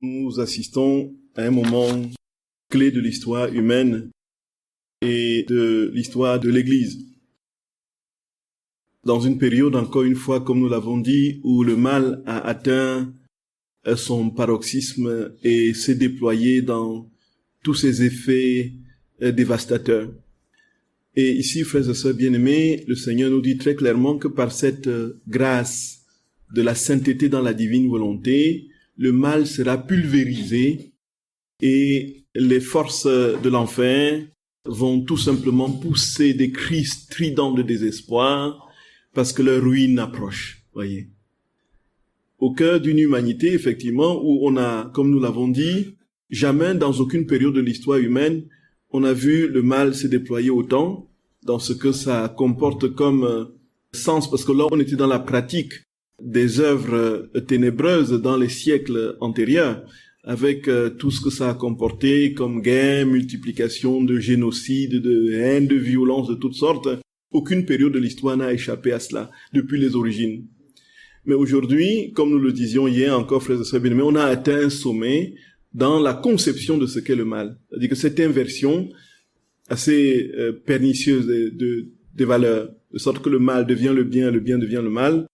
Nous assistons à un moment clé de l'histoire humaine et de l'histoire de l'Église. Dans une période, encore une fois, comme nous l'avons dit, où le mal a atteint son paroxysme et s'est déployé dans tous ses effets dévastateurs. Et ici, frères et sœurs bien-aimés, le Seigneur nous dit très clairement que par cette grâce de la sainteté dans la divine volonté, le mal sera pulvérisé et les forces de l'enfer vont tout simplement pousser des cris stridents de désespoir parce que leur ruine approche, voyez. Au cœur d'une humanité, effectivement, où on a, comme nous l'avons dit, jamais dans aucune période de l'histoire humaine, on a vu le mal se déployer autant dans ce que ça comporte comme sens, parce que là, on était dans la pratique des œuvres ténébreuses dans les siècles antérieurs, avec tout ce que ça a comporté comme guerre, multiplication de génocides, de haine, de violence de toutes sortes. Aucune période de l'histoire n'a échappé à cela, depuis les origines. Mais aujourd'hui, comme nous le disions hier encore, frères et sœurs bien-aimés, on a atteint un sommet dans la conception de ce qu'est le mal. C'est-à-dire que cette inversion assez pernicieuse des valeurs, de sorte que le mal devient le bien devient le mal,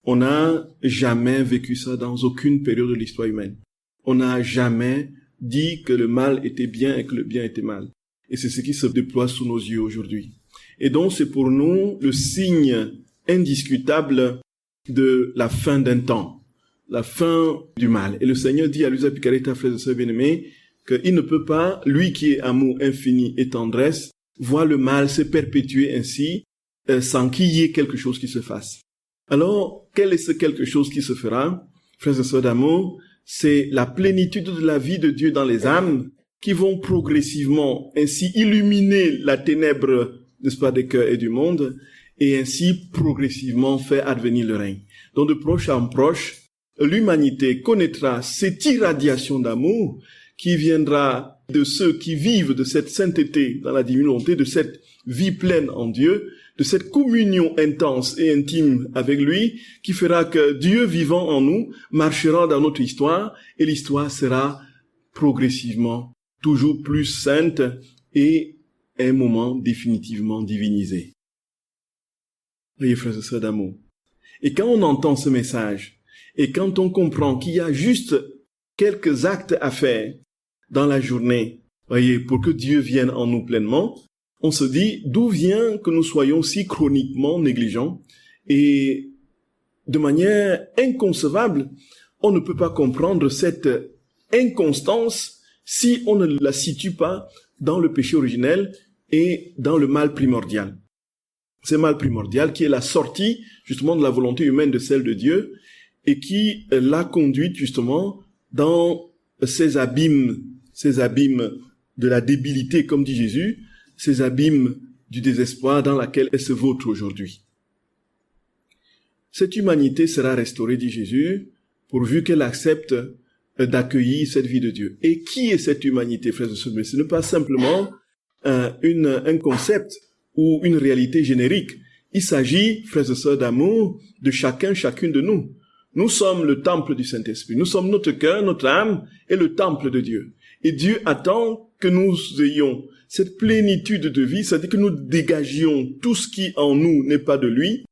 on n'a jamais vécu ça dans aucune période de l'histoire humaine. On n'a jamais dit que le mal était bien et que le bien était mal. Et c'est ce qui se déploie sous nos yeux aujourd'hui. Et donc c'est pour nous le signe indiscutable de la fin d'un temps, la fin du mal. Et le Seigneur dit à Luisa Picaretta, frères et sœurs bien-aimés, qu'il ne peut pas, lui qui est amour infini et tendresse, voir le mal se perpétuer ainsi sans qu'il y ait quelque chose qui se fasse. Alors, quel est ce quelque chose qui se fera, frères et sœurs d'amour? C'est la plénitude de la vie de Dieu dans les âmes qui vont progressivement ainsi illuminer la ténèbre, n'est-ce pas, des cœurs et du monde, et ainsi progressivement faire advenir le règne. Donc de proche en proche, l'humanité connaîtra cette irradiation d'amour qui viendra de ceux qui vivent de cette sainteté dans la divine volonté, de cette vie pleine en Dieu, de cette communion intense et intime avec lui, qui fera que Dieu vivant en nous marchera dans notre histoire, et l'histoire sera progressivement toujours plus sainte et à un moment définitivement divinisée. Voyez, frères et sœurs d'amour. Et quand on entend ce message, et quand on comprend qu'il y a juste quelques actes à faire dans la journée, voyez, pour que Dieu vienne en nous pleinement, on se dit d'où vient que nous soyons si chroniquement négligents et de manière inconcevable, on ne peut pas comprendre cette inconstance si on ne la situe pas dans le péché originel et dans le mal primordial. C'est mal primordial qui est la sortie justement de la volonté humaine de celle de Dieu et qui l'a conduite justement dans ces abîmes de la débilité, comme dit Jésus, ces abîmes du désespoir dans laquelle elle se vautre aujourd'hui. Cette humanité sera restaurée, dit Jésus, pourvu qu'elle accepte d'accueillir cette vie de Dieu. Et qui est cette humanité, frères et sœurs? Ce n'est pas simplement un concept ou une réalité générique. Il s'agit, frères et sœurs d'amour, de chacune de nous. Nous sommes le temple du Saint-Esprit. Nous sommes notre cœur, notre âme et le temple de Dieu. Et Dieu attend que nous ayons cette plénitude de vie, c'est-à-dire que nous dégagions tout ce qui en nous n'est pas de lui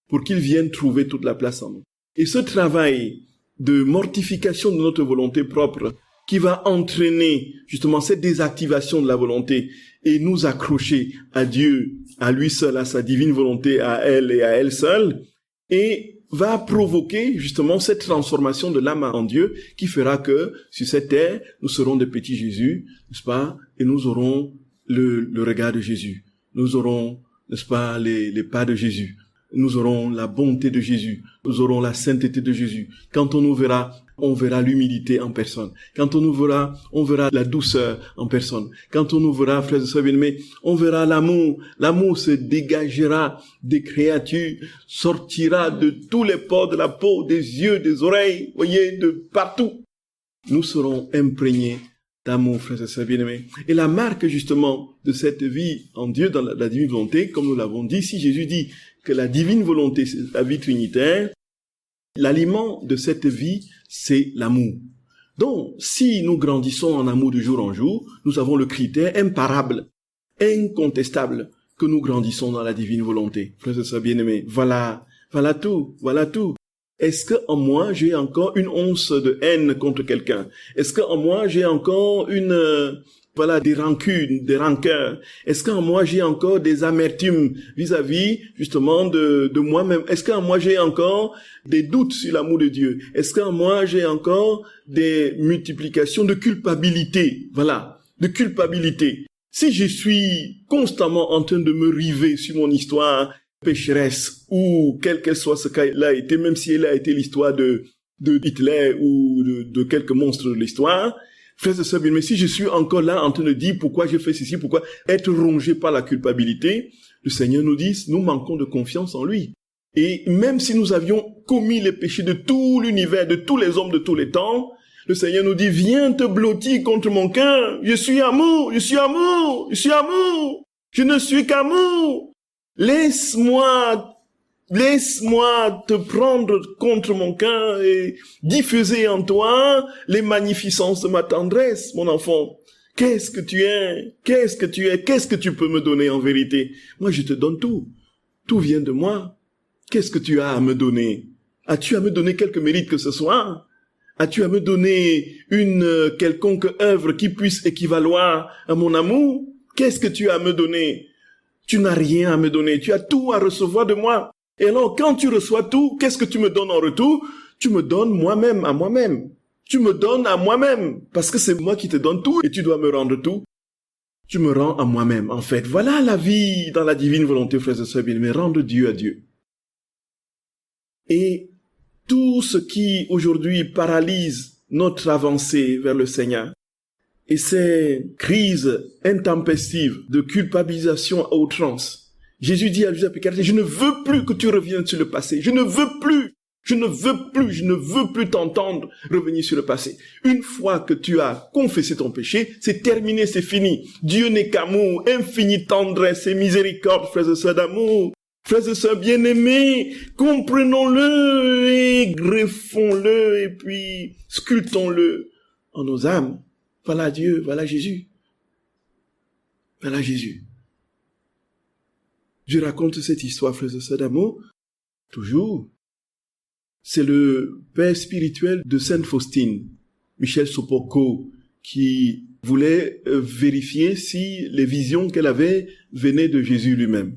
pour qu'il vienne trouver toute la place en nous. Et ce travail de mortification de notre volonté propre qui va entraîner justement cette désactivation de la volonté et nous accrocher à Dieu, à lui seul, à sa divine volonté, à elle et à elle seule, et va provoquer justement cette transformation de l'âme en Dieu qui fera que sur cette terre, nous serons des petits Jésus, n'est-ce pas, et nous aurons le regard de Jésus. Nous aurons, n'est-ce pas, les pas de Jésus. Nous aurons la bonté de Jésus. Nous aurons la sainteté de Jésus. Quand on nous verra, on verra l'humilité en personne. Quand on nous verra, on verra la douceur en personne. Quand on nous verra, frères et sœurs bien-aimés, on verra l'amour. L'amour se dégagera des créatures, sortira de tous les pores de la peau, des yeux, des oreilles, voyez, de partout. Nous serons imprégnés d'amour, frères et sœurs bien-aimés. Et la marque, justement, de cette vie en Dieu, dans la divine volonté, comme nous l'avons dit, si Jésus dit que la divine volonté, c'est la vie trinitaire, l'aliment de cette vie, c'est l'amour. Donc, si nous grandissons en amour de jour en jour, nous avons le critère imparable, incontestable, que nous grandissons dans la divine volonté. Frères et sœurs bien-aimés, voilà tout. Est-ce que en moi j'ai encore une once de haine contre quelqu'un? Est-ce que en moi j'ai encore des rancunes, des rancœurs? Est-ce qu'en moi j'ai encore des amertumes vis-à-vis justement de moi-même? Est-ce qu'en moi j'ai encore des doutes sur l'amour de Dieu? Est-ce qu'en moi j'ai encore des multiplications de culpabilité? De culpabilité. Si je suis constamment en train de me river sur mon histoire pécheresse, ou quel qu'elle soit ce qu'elle a été, même si elle a été l'histoire de Hitler ou de quelques monstres de l'histoire, frères et sœurs bien, mais si je suis encore là en train de dire pourquoi j'ai fait ceci, pourquoi être rongé par la culpabilité, le Seigneur nous dit, nous manquons de confiance en lui. Et même si nous avions commis les péchés de tout l'univers, de tous les hommes de tous les temps, le Seigneur nous dit, viens te blottir contre mon cœur. Je suis amour. Je ne suis qu'amour. Laisse-moi te prendre contre mon cœur et diffuser en toi les magnificences de ma tendresse, mon enfant. Qu'est-ce que tu es? Qu'est-ce que tu peux me donner en vérité? Moi, je te donne tout. Tout vient de moi. Qu'est-ce que tu as à me donner? As-tu à me donner quelque mérite que ce soit? As-tu à me donner une quelconque œuvre qui puisse équivaloir à mon amour? Qu'est-ce que tu as à me donner? Tu n'as rien à me donner. Tu as tout à recevoir de moi. Et alors, quand tu reçois tout, qu'est-ce que tu me donnes en retour? Tu me donnes moi-même à moi-même. Tu me donnes à moi-même. Parce que c'est moi qui te donne tout et tu dois me rendre tout. Tu me rends à moi-même, en fait. Voilà la vie dans la divine volonté, frères et sœurs bien-aimés. Rendre Dieu à Dieu. Et tout ce qui, aujourd'hui, paralyse notre avancée vers le Seigneur, et ces crises intempestives de culpabilisation à outrance, Jésus dit à Judas Iscariote, je ne veux plus que tu reviennes sur le passé. Je ne veux plus t'entendre revenir sur le passé. Une fois que tu as confessé ton péché, c'est terminé, c'est fini. Dieu n'est qu'amour, infinie tendresse et miséricorde, frères et sœurs d'amour. Frères et sœurs bien-aimés, comprenons-le et greffons-le et puis sculptons-le en nos âmes. Voilà Dieu, voilà Jésus. Voilà Jésus. Je raconte cette histoire, frères et sœurs d'amour, toujours. C'est le père spirituel de Sainte Faustine, Michel Sopoco, qui voulait vérifier si les visions qu'elle avait venaient de Jésus lui-même.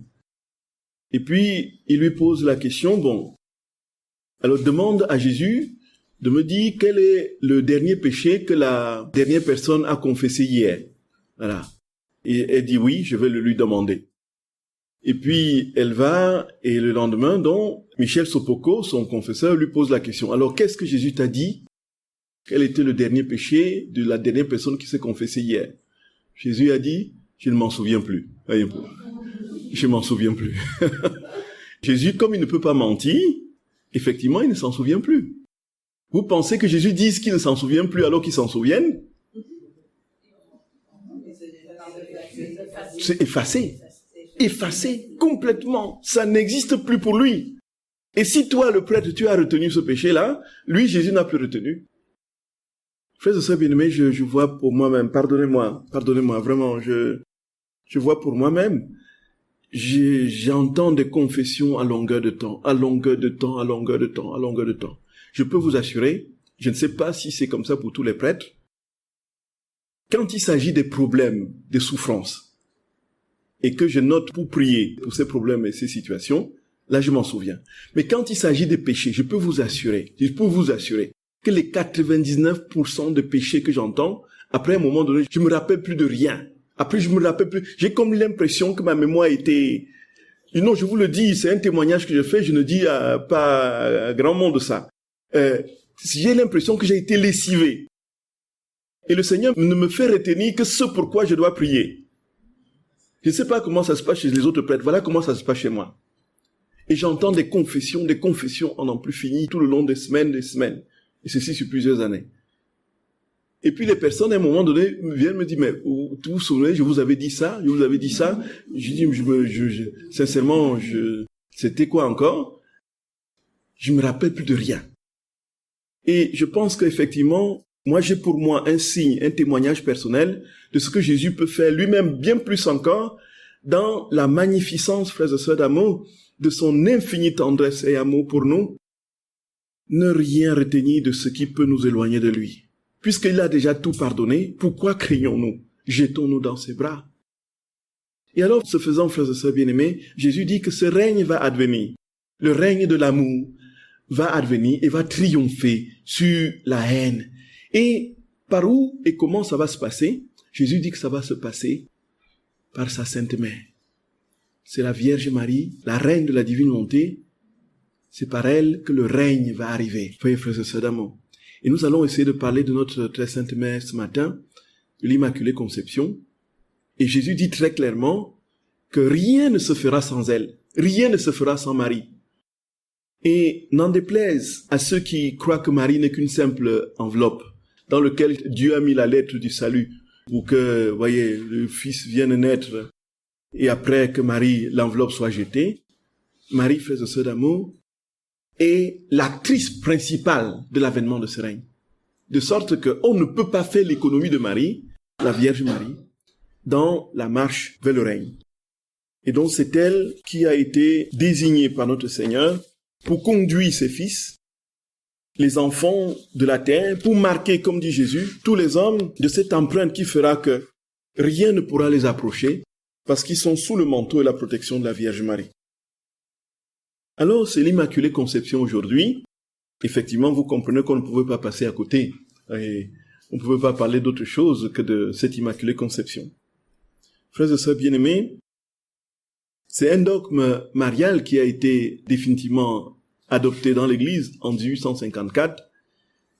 Et puis, il lui pose la question, alors demande à Jésus de me dire quel est le dernier péché que la dernière personne a confessé hier. Voilà. Et elle dit oui, je vais le lui demander. Et puis, elle va, et le lendemain, donc, Michel Sopoco, son confesseur, lui pose la question. Alors, qu'est-ce que Jésus t'a dit? Quel était le dernier péché de la dernière personne qui s'est confessée hier? Jésus a dit, je ne m'en souviens plus. Je m'en souviens plus. Jésus, comme il ne peut pas mentir, effectivement, il ne s'en souvient plus. Vous pensez que Jésus dise qu'il ne s'en souvient plus alors qu'il s'en souvienne? C'est effacé. Effacé complètement. Ça n'existe plus pour lui. Et si toi, le prêtre, tu as retenu ce péché-là, lui, Jésus n'a plus retenu. Frères et sœurs bien-aimés, je vois pour moi-même, pardonnez-moi, vraiment, je vois pour moi-même, j'entends des confessions à longueur de temps. Je peux vous assurer, je ne sais pas si c'est comme ça pour tous les prêtres, quand il s'agit des problèmes, des souffrances, et que je note pour prier pour ces problèmes et ces situations, là je m'en souviens. Mais quand il s'agit des péchés, je peux vous assurer que les 99% de péchés que j'entends, après un moment donné, je me rappelle plus de rien. Après, je me rappelle plus. J'ai comme l'impression que ma mémoire était... Non, je vous le dis, c'est un témoignage que je fais, je ne dis pas à grand monde ça. J'ai l'impression que j'ai été lessivé. Et le Seigneur ne me fait retenir que ce pourquoi je dois prier. Je ne sais pas comment ça se passe chez les autres prêtres. Voilà comment ça se passe chez moi. Et j'entends des confessions en n'en plus fini tout le long des semaines. Et ceci sur plusieurs années. Et puis les personnes, à un moment donné, viennent me dire, mais vous vous souvenez, je vous avais dit ça. Je dis, sincèrement, c'était quoi encore? Je me rappelle plus de rien. Et je pense qu'effectivement, moi j'ai pour moi un signe, un témoignage personnel de ce que Jésus peut faire lui-même bien plus encore dans la magnificence, frères et sœurs d'amour, de son infinie tendresse et amour pour nous. Ne rien retenir de ce qui peut nous éloigner de lui. Puisqu'il a déjà tout pardonné, pourquoi craignons-nous? Jetons-nous dans ses bras. Et alors, ce faisant, frères et sœurs bien-aimés, Jésus dit que ce règne va advenir. Le règne de l'amour va advenir et va triompher sur la haine. Et par où et comment ça va se passer? Jésus dit que ça va se passer par sa Sainte Mère. C'est la Vierge Marie, la reine de la divine bonté. C'est par elle que le règne va arriver. Voyez, frères et sœurs d'amour. Et nous allons essayer de parler de notre très Sainte Mère ce matin, de l'Immaculée Conception. Et Jésus dit très clairement que rien ne se fera sans elle. Rien ne se fera sans Marie. Et n'en déplaise à ceux qui croient que Marie n'est qu'une simple enveloppe dans laquelle Dieu a mis la lettre du salut pour que, voyez, le Fils vienne naître et après que Marie, l'enveloppe soit jetée. Marie, frères et sœurs d'amour, est l'actrice principale de l'avènement de ce règne. De sorte qu'on ne peut pas faire l'économie de Marie, la Vierge Marie, dans la marche vers le règne. Et donc c'est elle qui a été désignée par notre Seigneur pour conduire ses fils, les enfants de la terre, pour marquer, comme dit Jésus, tous les hommes de cette empreinte qui fera que rien ne pourra les approcher parce qu'ils sont sous le manteau et la protection de la Vierge Marie. Alors, c'est l'Immaculée Conception aujourd'hui. Effectivement, vous comprenez qu'on ne pouvait pas passer à côté. Et on ne pouvait pas parler d'autre chose que de cette Immaculée Conception. Frères et sœurs bien-aimés, c'est un dogme marial qui a été définitivement adopté dans l'Église en 1854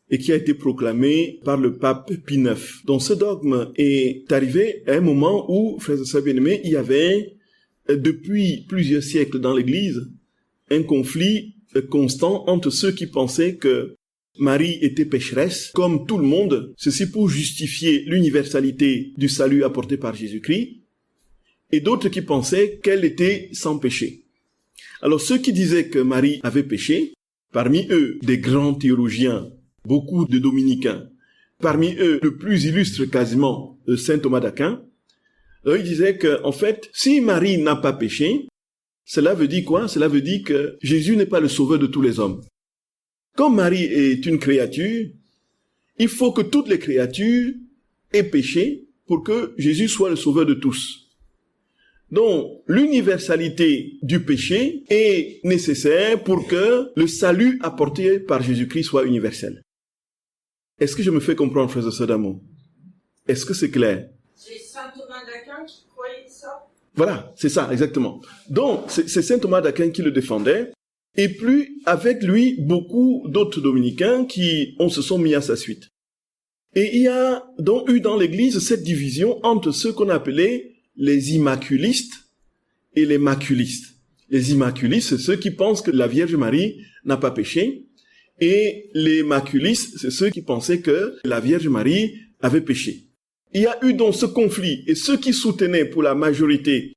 et qui a été proclamé par le pape Pie IX. Donc ce dogme est arrivé à un moment où, frères et sœurs bien-aimés, il y avait, depuis plusieurs siècles dans l'Église, un conflit constant entre ceux qui pensaient que Marie était pécheresse, comme tout le monde, ceci pour justifier l'universalité du salut apporté par Jésus-Christ, et d'autres qui pensaient qu'elle était sans péché. Alors ceux qui disaient que Marie avait péché, parmi eux des grands théologiens, beaucoup de dominicains, parmi eux le plus illustre quasiment, saint Thomas d'Aquin, ils disaient que, en fait, si Marie n'a pas péché, cela veut dire quoi? Cela veut dire que Jésus n'est pas le sauveur de tous les hommes. Comme Marie est une créature, il faut que toutes les créatures aient péché pour que Jésus soit le sauveur de tous. Donc, l'universalité du péché est nécessaire pour que le salut apporté par Jésus-Christ soit universel. Est-ce que je me fais comprendre, frères et sœurs d'amour? Est-ce que c'est clair? C'est saint Thomas d'Aquin qui croyait ça? Voilà, c'est ça, exactement. Donc, c'est saint Thomas d'Aquin qui le défendait, et puis, avec lui, beaucoup d'autres dominicains qui se sont mis à sa suite. Et il y a donc eu dans l'Église cette division entre ceux qu'on appelait les immaculistes et les maculistes. Les immaculistes, c'est ceux qui pensent que la Vierge Marie n'a pas péché, et les maculistes, c'est ceux qui pensaient que la Vierge Marie avait péché. Il y a eu donc ce conflit, et ceux qui soutenaient pour la majorité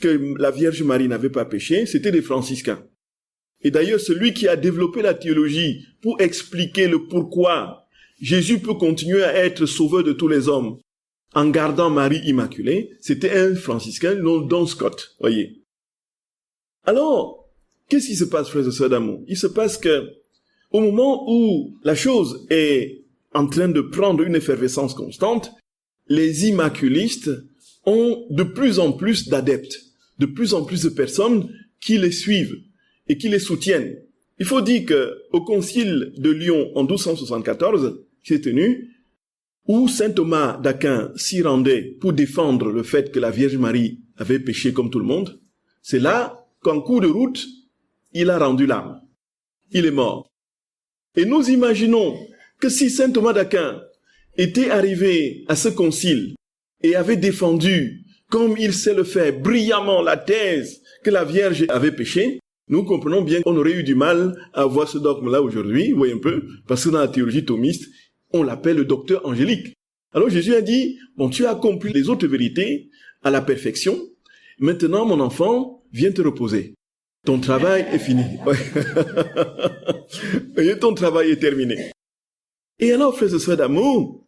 que la Vierge Marie n'avait pas péché, c'était les franciscains. Et d'ailleurs, celui qui a développé la théologie pour expliquer le pourquoi Jésus peut continuer à être sauveur de tous les hommes en gardant Marie immaculée, c'était un franciscain, nom Don Scott, voyez. Alors, qu'est-ce qui se passe, frères et sœurs d'amour? Il se passe que, au moment où la chose est en train de prendre une effervescence constante, les immaculistes ont de plus en plus d'adeptes, de plus en plus de personnes qui les suivent et qui les soutiennent. Il faut dire que au concile de Lyon en 1274, qui s'est tenu, où saint Thomas d'Aquin s'y rendait pour défendre le fait que la Vierge Marie avait péché comme tout le monde, c'est là qu'en cours de route, il a rendu l'âme. Il est mort. Et nous imaginons que si saint Thomas d'Aquin était arrivé à ce concile et avait défendu, comme il sait le faire, brillamment la thèse que la Vierge avait péché, nous comprenons bien qu'on aurait eu du mal à voir ce dogme-là aujourd'hui, vous voyez un peu, parce que dans la théologie thomiste, on l'appelle le docteur angélique. Alors Jésus a dit, bon, tu as accompli les autres vérités à la perfection, maintenant mon enfant, viens te reposer. Ton travail est fini. Ton travail est terminé. Et alors, frères et sœurs d'amour,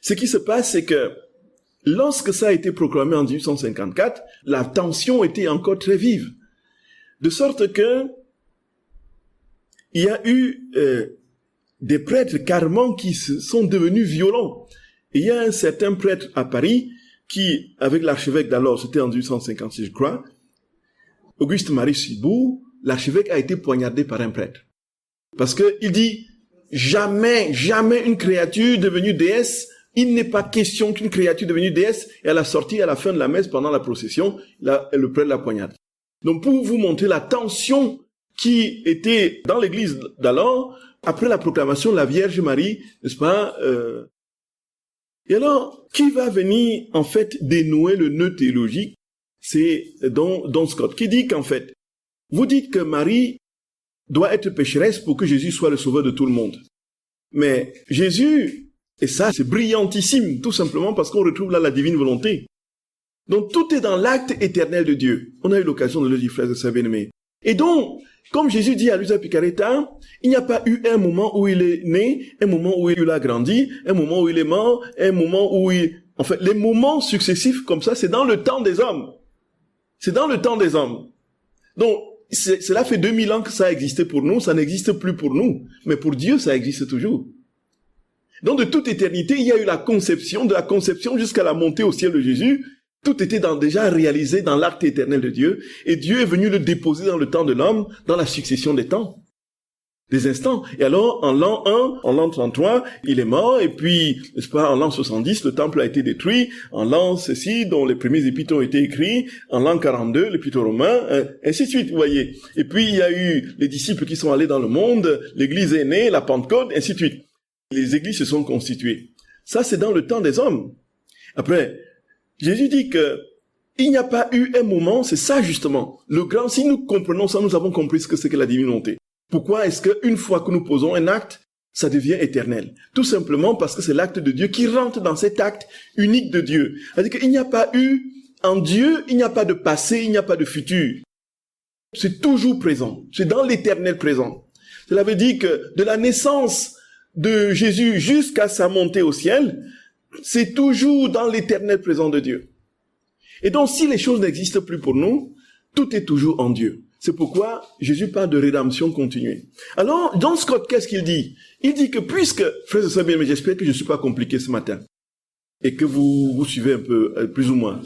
ce qui se passe, c'est que lorsque ça a été proclamé en 1854, la tension était encore très vive. De sorte que il y a eu des prêtres carrément qui sont devenus violents. Et il y a un certain prêtre à Paris qui, avec l'archevêque d'alors, c'était en 1856 je crois, Auguste-Marie Sibou, l'archevêque a été poignardé par un prêtre. Parce que il dit, jamais une créature devenue déesse, il n'est pas question qu'une créature devenue déesse, et à la sortie, à la fin de la messe, pendant la procession, le prêtre la poignarde. Donc pour vous montrer la tension qui était dans l'église d'alors, après la proclamation de la Vierge Marie, n'est-ce pas, et alors, qui va venir, en fait, dénouer le nœud théologique? C'est Don Scott, qui dit qu'en fait, vous dites que Marie doit être pécheresse pour que Jésus soit le sauveur de tout le monde. Mais Jésus, et ça c'est brillantissime, tout simplement parce qu'on retrouve là la divine volonté. Donc tout est dans l'acte éternel de Dieu. On a eu l'occasion de le dire, frères et sœurs bien-aimés. Et donc, comme Jésus dit à Luisa Picaretta, il n'y a pas eu un moment où il est né, un moment où il a grandi, un moment où il est mort, un moment où il... En fait, les moments successifs comme ça, c'est dans le temps des hommes. C'est dans le temps des hommes. Donc, cela fait 2000 ans que ça a existé pour nous, ça n'existe plus pour nous. Mais pour Dieu, ça existe toujours. Donc, de toute éternité, il y a eu la conception, de la conception jusqu'à la montée au ciel de Jésus. Tout était déjà réalisé dans l'acte éternel de Dieu. Et Dieu est venu le déposer dans le temps de l'homme, dans la succession des temps, des instants. Et alors, en l'an 1, en l'an 33, il est mort. Et puis, n'est-ce pas, en l'an 70, le temple a été détruit. En l'an ceci, dont les premiers épîtres ont été écrits. En l'an 42, l'épître romain, ainsi de suite, vous voyez. Et puis, il y a eu les disciples qui sont allés dans le monde. L'église est née, la Pentecôte, ainsi de suite. Les églises se sont constituées. Ça, c'est dans le temps des hommes. Après, Jésus dit que il n'y a pas eu un moment, c'est ça justement. Si nous comprenons ça, nous avons compris ce que c'est que la divine volonté. Pourquoi est-ce qu'une fois que nous posons un acte, ça devient éternel? Tout simplement parce que c'est l'acte de Dieu qui rentre dans cet acte unique de Dieu. C'est-à-dire qu'il n'y a pas eu, en Dieu, il n'y a pas de passé, il n'y a pas de futur. C'est toujours présent. C'est dans l'éternel présent. Cela veut dire que de la naissance de Jésus jusqu'à sa montée au ciel, c'est toujours dans l'éternel présent de Dieu. Et donc, si les choses n'existent plus pour nous, tout est toujours en Dieu. C'est pourquoi Jésus parle de rédemption continuée. Alors, John Scott, qu'est-ce qu'il dit? Il dit que puisque, frères et sœurs bien, mais j'espère que je ne suis pas compliqué ce matin, et que vous suivez un peu, plus ou moins.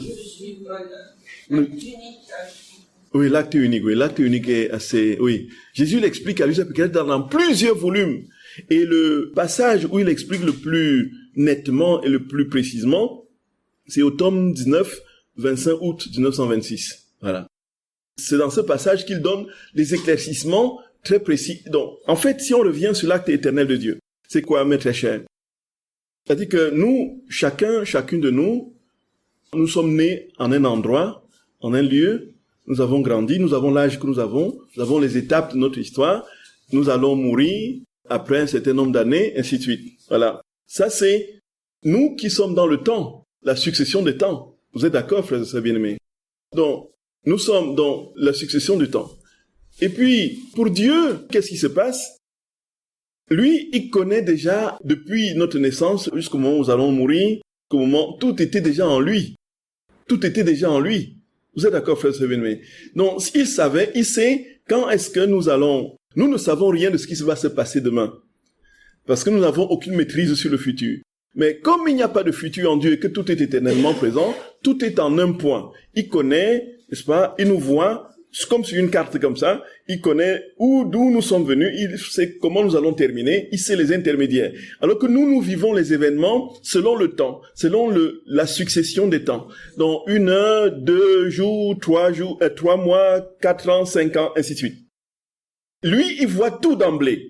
Oui, l'acte unique, l'acte unique est assez, oui. Jésus l'explique à Luisa Picaretta dans plusieurs volumes. Et le passage où il explique le plus nettement et le plus précisément, c'est au tome 19, 25 août 1926. Voilà. C'est dans ce passage qu'il donne les éclaircissements très précis. Donc, en fait, si on revient sur l'acte éternel de Dieu, c'est quoi, mes très chers? C'est-à-dire que nous, chacune de nous, nous sommes nés en un endroit, en un lieu, nous avons grandi, nous avons l'âge que nous avons les étapes de notre histoire, nous allons mourir après un certain nombre d'années, ainsi de suite. Voilà. Ça, c'est nous qui sommes dans le temps, la succession des temps. Vous êtes d'accord, frères et sœurs bien-aimés? Donc, nous sommes dans la succession du temps. Et puis, pour Dieu, qu'est-ce qui se passe? Lui, il connaît déjà, depuis notre naissance, jusqu'au moment où nous allons mourir, tout était déjà en lui. Tout était déjà en lui. Vous êtes d'accord, frères et sœurs bien-aimés? Donc, il sait quand est-ce que nous ne savons rien de ce qui va se passer demain. Parce que nous n'avons aucune maîtrise sur le futur. Mais comme il n'y a pas de futur en Dieu et que tout est éternellement présent, tout est en un point. Il connaît, n'est-ce pas, il nous voit, comme sur une carte comme ça, il connaît d'où nous sommes venus, il sait comment nous allons terminer, il sait les intermédiaires. Alors que nous vivons les événements selon le temps, selon la succession des temps. Donc 1 heure, 2 jours, 3 mois, 4 ans, 5 ans, ainsi de suite. Lui, il voit tout d'emblée.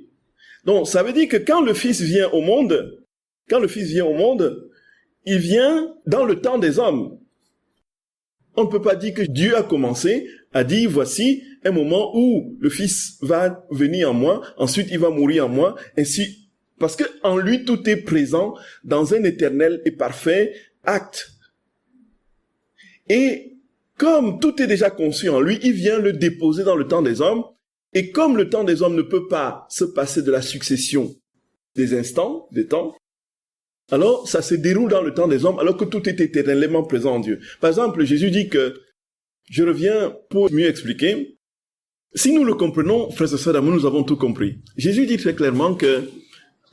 Donc, ça veut dire que quand le Fils vient au monde, il vient dans le temps des hommes. On ne peut pas dire que Dieu a commencé à dire, voici un moment où le Fils va venir en moi, ensuite il va mourir en moi, ainsi, parce que en lui tout est présent dans un éternel et parfait acte. Et comme tout est déjà conçu en lui, il vient le déposer dans le temps des hommes. Et comme le temps des hommes ne peut pas se passer de la succession des instants, des temps, alors ça se déroule dans le temps des hommes, alors que tout est éternellement présent en Dieu. Par exemple, Jésus dit que, je reviens pour mieux expliquer, si nous le comprenons, frères et sœurs d'amour, nous avons tout compris. Jésus dit très clairement que,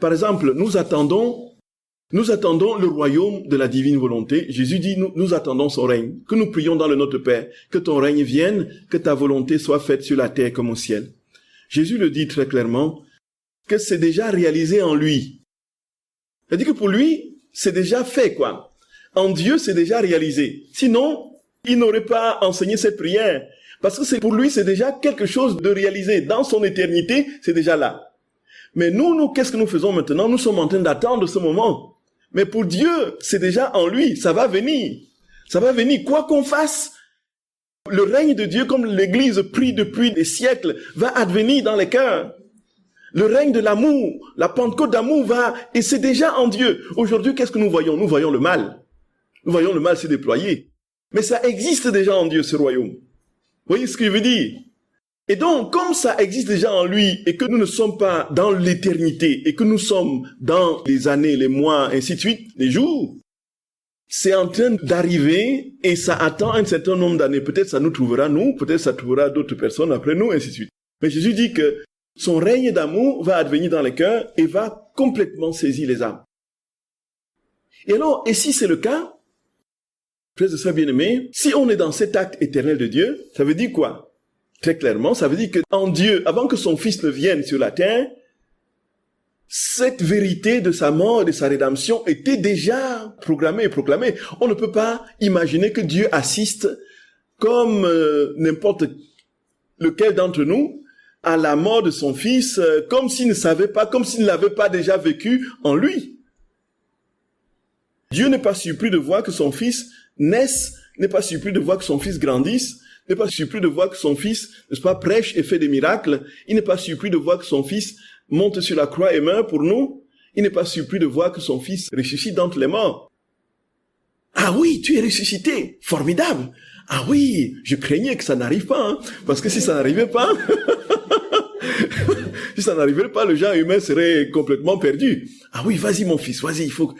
par exemple, nous attendons le royaume de la divine volonté. Jésus dit, nous attendons son règne, que nous prions dans le Notre Père, que ton règne vienne, que ta volonté soit faite sur la terre comme au ciel. Jésus le dit très clairement, que c'est déjà réalisé en lui. C'est-à-dire que pour lui, c'est déjà fait, quoi. En Dieu, c'est déjà réalisé. Sinon, il n'aurait pas enseigné cette prière. Parce que pour lui, c'est déjà quelque chose de réalisé. Dans son éternité, c'est déjà là. Mais nous, qu'est-ce que nous faisons maintenant? Nous sommes en train d'attendre ce moment. Mais pour Dieu, c'est déjà en lui. Ça va venir. Ça va venir. Quoi qu'on fasse, le règne de Dieu, comme l'Église prie depuis des siècles, va advenir dans les cœurs. Le règne de l'amour, la Pentecôte d'amour va, et c'est déjà en Dieu. Aujourd'hui, qu'est-ce que nous voyons? Nous voyons le mal. Nous voyons le mal se déployer. Mais ça existe déjà en Dieu, ce royaume. Vous voyez ce que je veux dire? Et donc, comme ça existe déjà en lui, et que nous ne sommes pas dans l'éternité, et que nous sommes dans les années, les mois, ainsi de suite, les jours, c'est en train d'arriver, et ça attend un certain nombre d'années. Peut-être ça nous trouvera, nous, peut-être ça trouvera d'autres personnes après nous, ainsi de suite. Mais Jésus dit que son règne d'amour va advenir dans les cœurs, et va complètement saisir les âmes. Et alors, et si c'est le cas, frères et sœurs bien-aimés, si on est dans cet acte éternel de Dieu, ça veut dire quoi? Très clairement, ça veut dire que en Dieu, avant que son Fils ne vienne sur la terre, cette vérité de sa mort et de sa rédemption était déjà programmée et proclamée. On ne peut pas imaginer que Dieu assiste comme n'importe lequel d'entre nous à la mort de son Fils, comme s'il ne savait pas, comme s'il ne l'avait pas déjà vécu en lui. Dieu n'est pas surpris de voir que son Fils naisse, n'est pas surpris de voir que son Fils grandisse, n'est pas surpris de voir que son Fils, n'est-ce pas, prêche et fait des miracles. Il n'est pas surpris de voir que son Fils monte sur la croix et meurt pour nous. Il n'est pas surpris de voir que son Fils ressuscite d'entre les morts. Ah oui, tu es ressuscité, formidable. Ah oui, je craignais que ça n'arrive pas, hein, parce que si ça n'arrivait pas, si ça n'arrivait pas, le genre humain serait complètement perdu. Ah oui, vas-y mon fils, vas-y, il faut...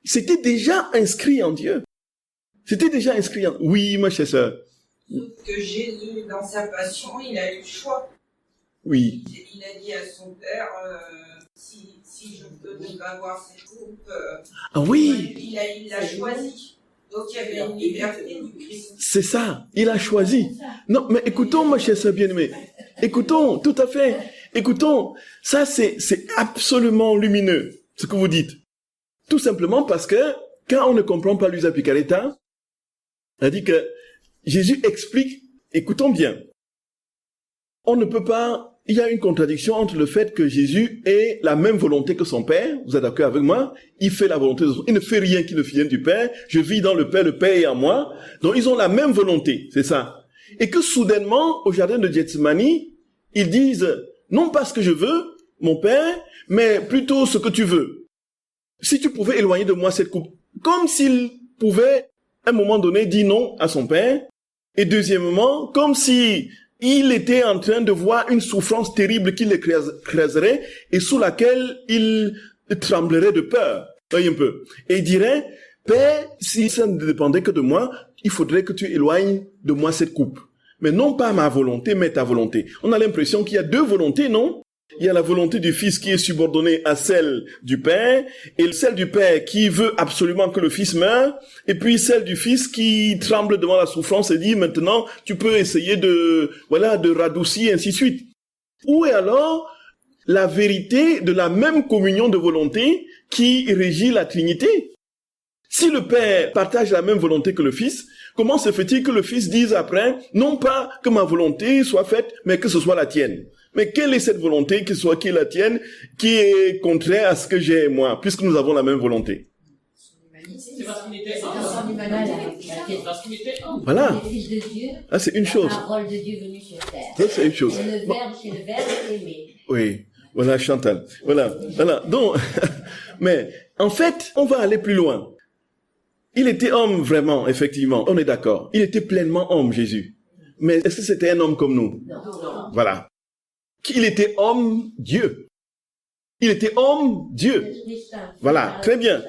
C'était déjà inscrit en Dieu. C'était déjà inscrit en... Oui, ma chère sœur. Sauf que Jésus, dans sa passion, il a eu le choix. Oui. Il a dit à son père, si je peux ne pas voir cette coupe, ah oui. Il l'a choisi. Donc il y avait une liberté du Christ. C'est ça, il a choisi. Non, mais écoutons, ma chère sœur bien-aimée. Écoutons, tout à fait. Écoutons, ça c'est absolument lumineux, ce que vous dites. Tout simplement parce que, quand on ne comprend pas l'usa picareta, on dit que Jésus explique, écoutons bien, on ne peut pas, il y a une contradiction entre le fait que Jésus ait la même volonté que son Père, vous êtes d'accord avec moi, il fait la volonté de son Père, il ne fait rien qui ne vienne du Père, je vis dans le Père est en moi, donc ils ont la même volonté, c'est ça. Et que soudainement, au jardin de Gethsemane, ils disent, non pas ce que je veux, mon Père, mais plutôt ce que tu veux. Si tu pouvais éloigner de moi cette coupe, comme s'il pouvait, à un moment donné, dire non à son Père, et deuxièmement, comme si il était en train de voir une souffrance terrible qui l'écraserait et sous laquelle il tremblerait de peur. Voyez un peu. Et il dirait, Père, si ça ne dépendait que de moi, il faudrait que tu éloignes de moi cette coupe. Mais non pas ma volonté, mais ta volonté. On a l'impression qu'il y a deux volontés, non? Il y a la volonté du Fils qui est subordonnée à celle du Père, et celle du Père qui veut absolument que le Fils meure, et puis celle du Fils qui tremble devant la souffrance et dit maintenant tu peux essayer de radoucir, ainsi de suite. Où est alors la vérité de la même communion de volonté qui régit la Trinité? Si le Père partage la même volonté que le Fils, comment se fait-il que le Fils dise après non pas que ma volonté soit faite, mais que ce soit la tienne? Mais quelle est cette volonté qui est la tienne, qui est contraire à ce que j'ai moi, puisque nous avons la même volonté? C'est parce qu'il était homme. Parce qu'il était homme. Voilà. Le Fils de Dieu, Ah, c'est une chose. la parole de Dieu venue sur terre. Ça, c'est une chose. C'est le Verbe aimé. Oui. Voilà, Chantal. Voilà. Donc, mais, en fait, on va aller plus loin. Il était homme, vraiment, effectivement. On est d'accord. Il était pleinement homme, Jésus. Mais est-ce que c'était un homme comme nous? Non. Voilà. Qu'il était homme, Dieu. Il était homme-Dieu. Voilà, très bien.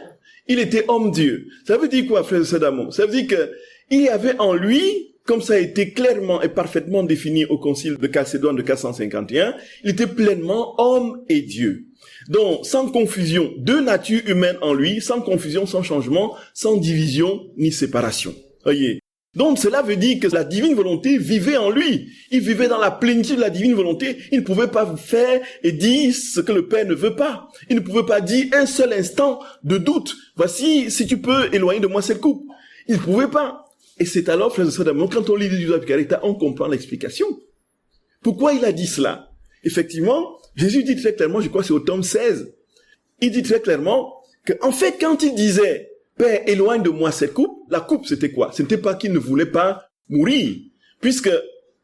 Il était homme-Dieu. Ça veut dire quoi, frère et sœurs d'amour? Ça veut dire que il y avait en lui, comme ça a été clairement et parfaitement défini au concile de Chalcédoine de 451, il était pleinement homme et Dieu. Donc, sans confusion, deux natures humaines en lui, sans confusion, sans changement, sans division ni séparation. Voyez. Donc, cela veut dire que la divine volonté vivait en lui. Il vivait dans la plénitude de la divine volonté. Il ne pouvait pas faire et dire ce que le Père ne veut pas. Il ne pouvait pas dire un seul instant de doute. Voici, si tu peux éloigner de moi cette coupe. Il ne pouvait pas. Et c'est alors, frères et sœurs d'amour, quand on lit les Apocalypse, on comprend l'explication. Pourquoi il a dit cela? Effectivement, Jésus dit très clairement, je crois que c'est au tome 16, il dit très clairement que, en fait, quand il disait, Père, éloigne de moi cette coupe, la coupe c'était quoi? Ce n'était pas qu'il ne voulait pas mourir, puisque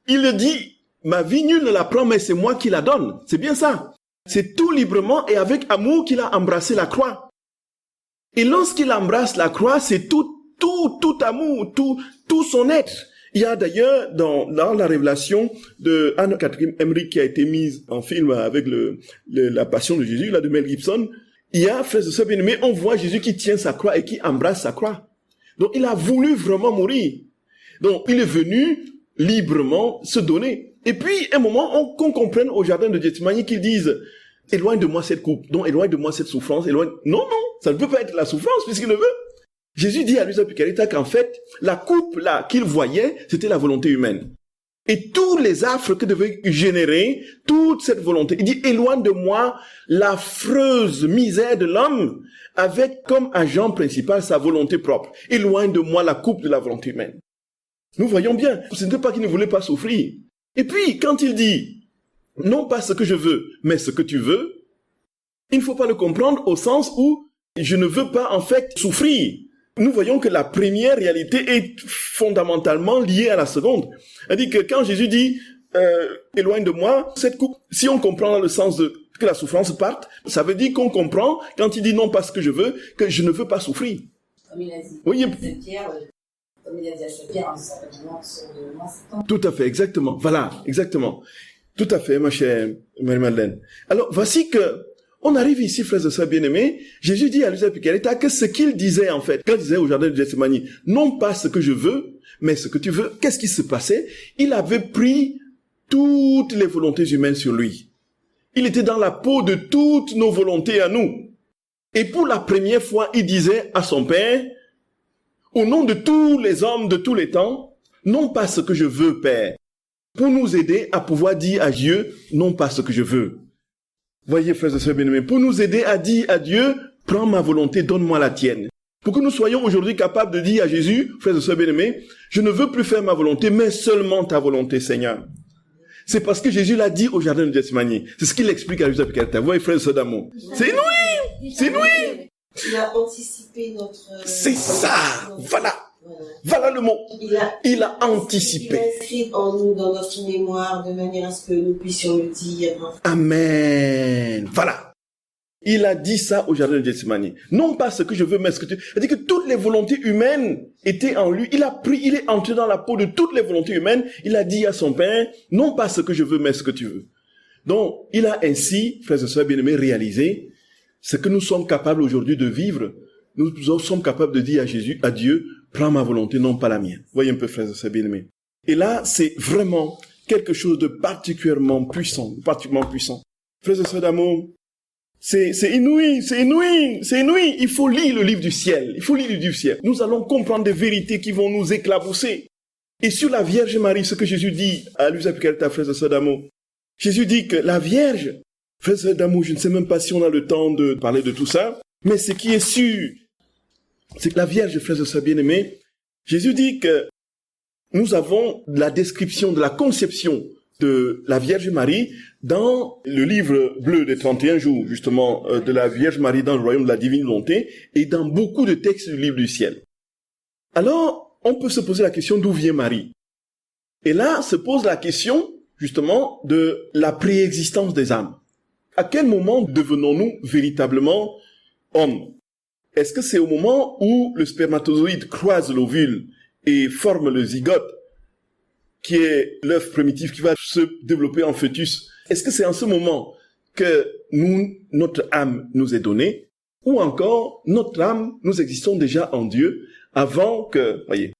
il le dit, ma vie nul ne la prend, mais c'est moi qui la donne. C'est bien ça. C'est tout librement et avec amour qu'il a embrassé la croix. Et lorsqu'il embrasse la croix, c'est tout amour, tout son être. Il y a d'ailleurs dans la révélation de Anne-Catherine Emmerich qui a été mise en film avec la Passion de Jésus, là de Mel Gibson, il y a, frères et sœurs bien-aimés, on voit Jésus qui tient sa croix et qui embrasse sa croix. Donc il a voulu vraiment mourir. Donc il est venu librement se donner. Et puis, un moment, qu'on comprenne au jardin de Gethsémani qu'ils disent, éloigne de moi cette coupe, donc éloigne de moi cette souffrance, éloigne. Non, ça ne peut pas être la souffrance puisqu'il le veut. Jésus dit à Luisa Picarita qu'en fait, la coupe là qu'il voyait, c'était la volonté humaine. Et tous les affres que devait générer toute cette volonté. Il dit, éloigne de moi l'affreuse misère de l'homme avec comme agent principal sa volonté propre. Éloigne de moi la coupe de la volonté humaine. Nous voyons bien, ce n'était pas qu'il ne voulait pas souffrir. Et puis, quand il dit, non pas ce que je veux, mais ce que tu veux, il ne faut pas le comprendre au sens où je ne veux pas en fait souffrir. Nous voyons que la première réalité est fondamentalement liée à la seconde. C'est-à-dire que quand Jésus dit éloigne de moi cette coupe, si on comprend dans le sens de que la souffrance parte, ça veut dire qu'on comprend quand il dit non pas ce que je veux, que je ne veux pas souffrir. Comme il a dit. Oui. Comme il a dit à Saint Pierre, en s'appellant de moi, c'est temps. Tout à fait, exactement. Voilà, exactement. Tout à fait, ma chère Marie-Madeleine. Alors, voici que on arrive ici, frères et sœurs bien-aimés, Jésus dit à Luisa Picarita que ce qu'il disait en fait, quand il disait au jardin de Gethsémani, non pas ce que je veux, mais ce que tu veux, qu'est-ce qui se passait? Il avait pris toutes les volontés humaines sur lui. Il était dans la peau de toutes nos volontés à nous. Et pour la première fois, il disait à son Père, au nom de tous les hommes de tous les temps, non pas ce que je veux, Père, pour nous aider à pouvoir dire à Dieu, non pas ce que je veux. Voyez, frères et sœurs bien-aimés, pour nous aider à dire à Dieu, prends ma volonté, donne-moi la tienne. Pour que nous soyons aujourd'hui capables de dire à Jésus, frères et sœurs bien-aimés, je ne veux plus faire ma volonté, mais seulement ta volonté, Seigneur. C'est parce que Jésus l'a dit au jardin de Gethsémani. C'est ce qu'il explique à Luisa Picarita. Vous voyez, frères et sœurs d'amour. C'est inouï! C'est inouï! Il a anticipé notre... C'est ça! Voilà! Voilà le mot. Il a anticipé. Il a inscrit en nous, dans notre mémoire, de manière à ce que nous puissions le dire. Amen. Voilà. Il a dit ça au jardin de Gethsémani. Non pas ce que je veux, mais ce que tu... C'est-à-dire que toutes les volontés humaines étaient en lui. Il est entré dans la peau de toutes les volontés humaines. Il a dit à son Père, non pas ce que je veux, mais ce que tu veux. Donc, il a ainsi, frères et sœurs bien-aimés, réalisé ce que nous sommes capables aujourd'hui de vivre. Nous sommes capables de dire à Jésus, à Dieu, prends ma volonté, non pas la mienne. Voyez un peu, frères et sœurs bien-aimés. Et là, c'est vraiment quelque chose de particulièrement puissant, Frères et sœurs d'amour, c'est inouï. Il faut lire le livre du ciel. Nous allons comprendre des vérités qui vont nous éclabousser. Et sur la Vierge Marie, ce que Jésus dit à Luisa Picarita, frères et sœurs d'amour, Jésus dit que la Vierge, frères et sœurs d'amour, je ne sais même pas si on a le temps de parler de tout ça, mais ce qui est sûr, c'est que la Vierge, frères et sœurs bien-aimés, Jésus dit que nous avons la description de la conception de la Vierge Marie dans le livre bleu des 31 jours, justement, de la Vierge Marie dans le royaume de la divine volonté et dans beaucoup de textes du livre du ciel. Alors, on peut se poser la question d'où vient Marie? Et là, se pose la question, justement, de la préexistence des âmes. À quel moment devenons-nous véritablement hommes? Est-ce que c'est au moment où le spermatozoïde croise l'ovule et forme le zygote, qui est l'œuf primitif qui va se développer en fœtus? Est-ce que c'est en ce moment que notre âme nous est donnée, ou encore notre âme, nous existons déjà en Dieu avant que, voyez.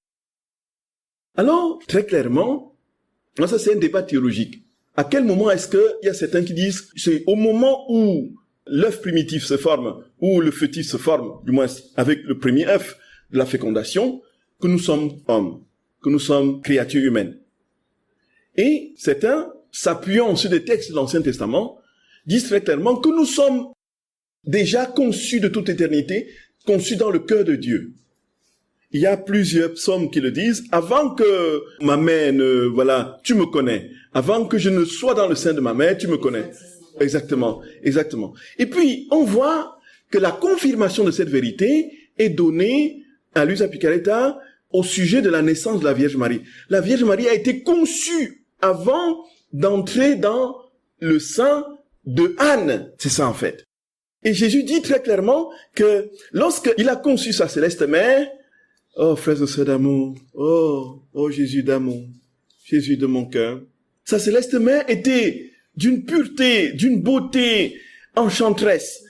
Alors, très clairement, ça c'est un débat théologique. À quel moment est-ce qu'il y a certains qui disent, c'est au moment où l'œuf primitif se forme, ou le fœtus se forme, du moins avec le premier œuf de la fécondation, que nous sommes hommes, que nous sommes créatures humaines. Et certains, s'appuyant sur des textes de l'Ancien Testament, disent très clairement que nous sommes déjà conçus de toute éternité, conçus dans le cœur de Dieu. Il y a plusieurs psaumes qui le disent, avant que ma mère tu me connais. Avant que je ne sois dans le sein de ma mère, tu me connais. Exactement, exactement. Et puis, on voit que la confirmation de cette vérité est donnée à Luisa Picaretta au sujet de la naissance de la Vierge Marie. La Vierge Marie a été conçue avant d'entrer dans le sein de Anne. C'est ça, en fait. Et Jésus dit très clairement que lorsqu'il a conçu sa céleste mère, oh, frères et sœurs d'amour, oh, Jésus d'amour, Jésus de mon cœur, sa céleste mère était d'une pureté, d'une beauté enchanteresse.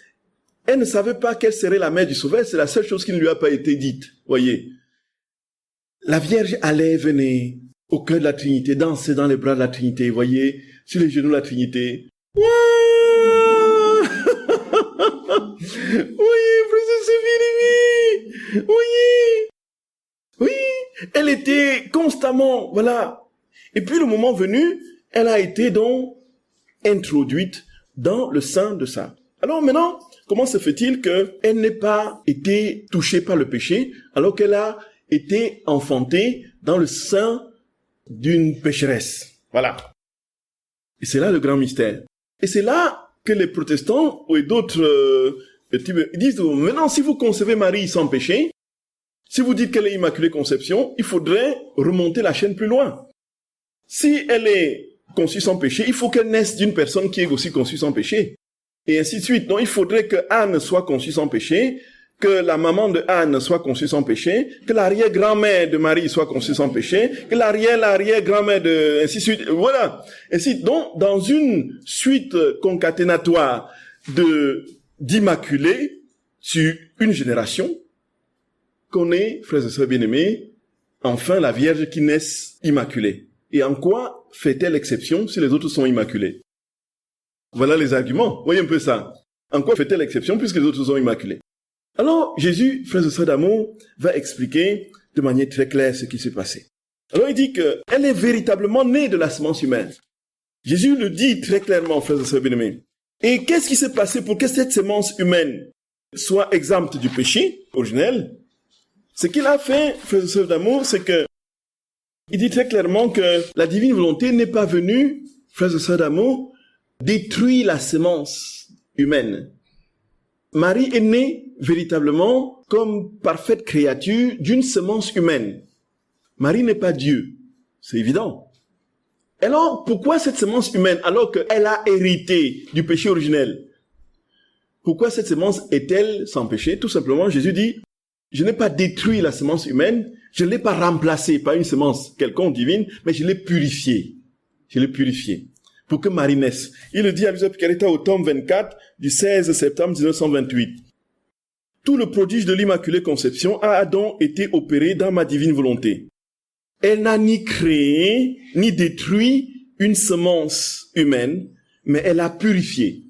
Elle ne savait pas quelle serait la mère du Sauveur, c'est la seule chose qui ne lui a pas été dite, voyez. La Vierge allait venir au cœur de la Trinité, danser dans les bras de la Trinité, voyez, sur les genoux de la Trinité. Oui, frère, c'est bien. Oui, elle était constamment, voilà. Et puis le moment venu, elle a été donc introduite dans le sein de ça. Alors maintenant, comment se fait-il qu'elle n'ait pas été touchée par le péché, alors qu'elle a été enfantée dans le sein d'une pécheresse? Voilà. Et c'est là le grand mystère. Et c'est là que les protestants et d'autres disent, maintenant si vous concevez Marie sans péché, si vous dites qu'elle est Immaculée Conception, il faudrait remonter la chaîne plus loin. Si elle est conçue sans péché, il faut qu'elle naisse d'une personne qui est aussi conçue sans péché. Et ainsi de suite. Donc il faudrait que Anne soit conçue sans péché, que la maman de Anne soit conçue sans péché, que l'arrière-grand-mère de Marie soit conçue sans péché, que l'arrière-grand-mère de... ainsi de suite. Voilà. Ainsi, donc, dans une suite concaténatoire d'immaculés sur une génération, qu'on est, frères et sœurs bien-aimés, enfin la Vierge qui naît immaculée. Et en quoi fait-elle exception si les autres sont immaculés? Voilà les arguments. Voyez un peu ça. En quoi fait-elle exception puisque les autres sont immaculés? Alors, Jésus, frères et sœurs d'amour, va expliquer de manière très claire ce qui s'est passé. Alors, il dit qu'elle est véritablement née de la semence humaine. Jésus le dit très clairement, frères et sœurs bien-aimés. Et qu'est-ce qui s'est passé pour que cette semence humaine soit exempte du péché originel? Ce qu'il a fait, frères et sœurs d'amour, c'est que il dit très clairement que la divine volonté n'est pas venue, frères et sœurs d'amour, détruire la semence humaine. Marie est née véritablement comme parfaite créature d'une semence humaine. Marie n'est pas Dieu, c'est évident. Alors, pourquoi cette semence humaine, alors qu'elle a hérité du péché originel? Pourquoi cette semence est-elle sans péché? Tout simplement, Jésus dit, je n'ai pas détruit la semence humaine, je ne l'ai pas remplacée par une semence quelconque divine, mais je l'ai purifiée. Je l'ai purifiée. Pour que Marie naisse. Il le dit à Luisa Picaretta au tome 24 du 16 septembre 1928. Tout le prodige de l'Immaculée Conception a donc été opéré dans ma divine volonté. Elle n'a ni créé, ni détruit une semence humaine, mais elle a purifié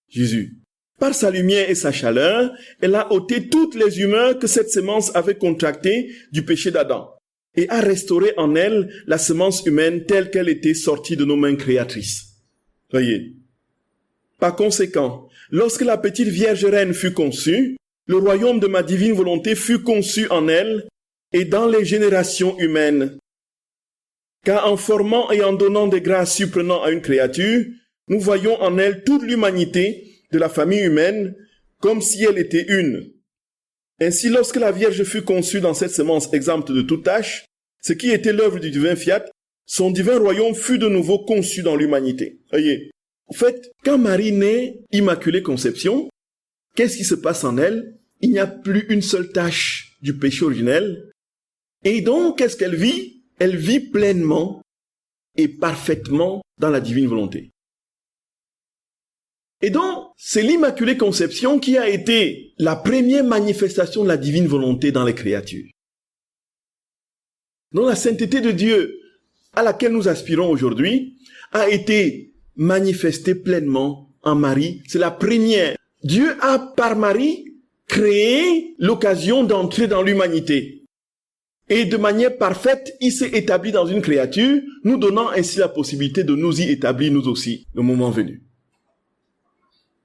Jésus. Par sa lumière et sa chaleur, elle a ôté toutes les humeurs que cette semence avait contractées du péché d'Adam et a restauré en elle la semence humaine telle qu'elle était sortie de nos mains créatrices. Voyez. Par conséquent, lorsque la petite Vierge Reine fut conçue, le royaume de ma divine volonté fut conçu en elle et dans les générations humaines. Car en formant et en donnant des grâces surprenantes à une créature, nous voyons en elle toute l'humanité de la famille humaine comme si elle était une. Ainsi, lorsque la Vierge fut conçue dans cette semence exempte de toute tâche, ce qui était l'œuvre du divin fiat, son divin royaume fut de nouveau conçu dans l'humanité. Voyez. En fait, quand Marie naît, Immaculée Conception, qu'est-ce qui se passe en elle? Il n'y a plus une seule tâche du péché originel. Et donc, qu'est-ce qu'elle vit? Elle vit pleinement et parfaitement dans la divine volonté. Et donc, c'est l'Immaculée Conception qui a été la première manifestation de la divine volonté dans les créatures. Donc la sainteté de Dieu à laquelle nous aspirons aujourd'hui a été manifestée pleinement en Marie. C'est la première. Dieu a, par Marie, créé l'occasion d'entrer dans l'humanité. Et de manière parfaite, il s'est établi dans une créature, nous donnant ainsi la possibilité de nous y établir nous aussi, le moment venu.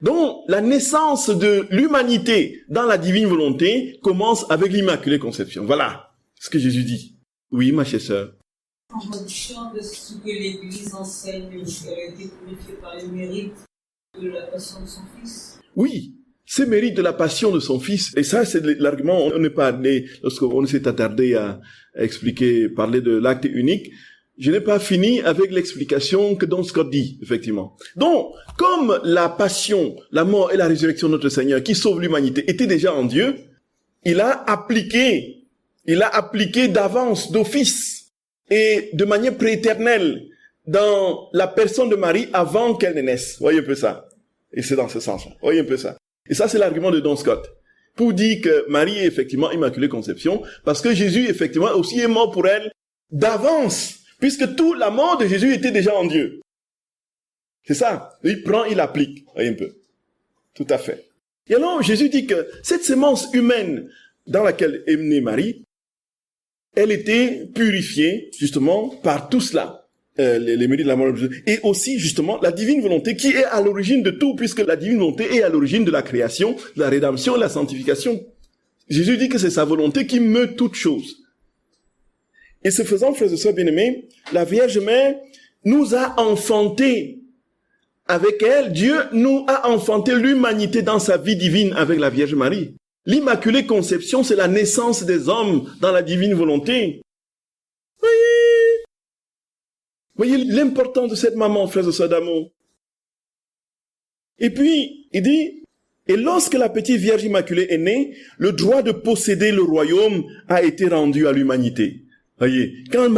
Donc, la naissance de l'humanité dans la divine volonté commence avec l'Immaculée Conception. Voilà ce que Jésus dit. Oui, ma chère sœur. En fonction de ce que l'Église enseigne, elle a été purifiée par les mérites de la passion de son Fils. Oui, ces mérites de la passion de son Fils. Et ça, c'est l'argument, on n'est pas allé, lorsqu'on s'est attardé à expliquer, parler de l'acte unique, je n'ai pas fini avec l'explication que Don Scott dit, effectivement. Donc, comme la passion, la mort et la résurrection de notre Seigneur, qui sauve l'humanité, étaient déjà en Dieu, il a appliqué d'avance, d'office, et de manière prééternelle, dans la personne de Marie avant qu'elle ne naisse. Voyez un peu ça. Et c'est dans ce sens-là. Voyez un peu ça. Et ça, c'est l'argument de Don Scott. Pour dire que Marie est effectivement Immaculée Conception, parce que Jésus, effectivement, aussi est mort pour elle d'avance, puisque toute la mort de Jésus était déjà en Dieu. C'est ça. Il prend, il applique. Voyez un peu. Tout à fait. Et alors, Jésus dit que cette sémence humaine dans laquelle est née Marie, elle était purifiée, justement, par tout cela. Les mérites de la mort de Jésus. Et aussi, justement, la divine volonté qui est à l'origine de tout, puisque la divine volonté est à l'origine de la création, de la rédemption, de la sanctification. Jésus dit que c'est sa volonté qui meut toutes choses. Et ce faisant, frères et sœurs bien-aimés, la Vierge Mère nous a enfanté. Avec elle, Dieu nous a enfanté l'humanité dans sa vie divine avec la Vierge Marie. L'Immaculée Conception, c'est la naissance des hommes dans la divine volonté. Voyez l'importance de cette maman, frères et sœurs d'amour. Et puis, il dit, et lorsque la petite Vierge Immaculée est née, le droit de posséder le royaume a été rendu à l'humanité. Voyez, quand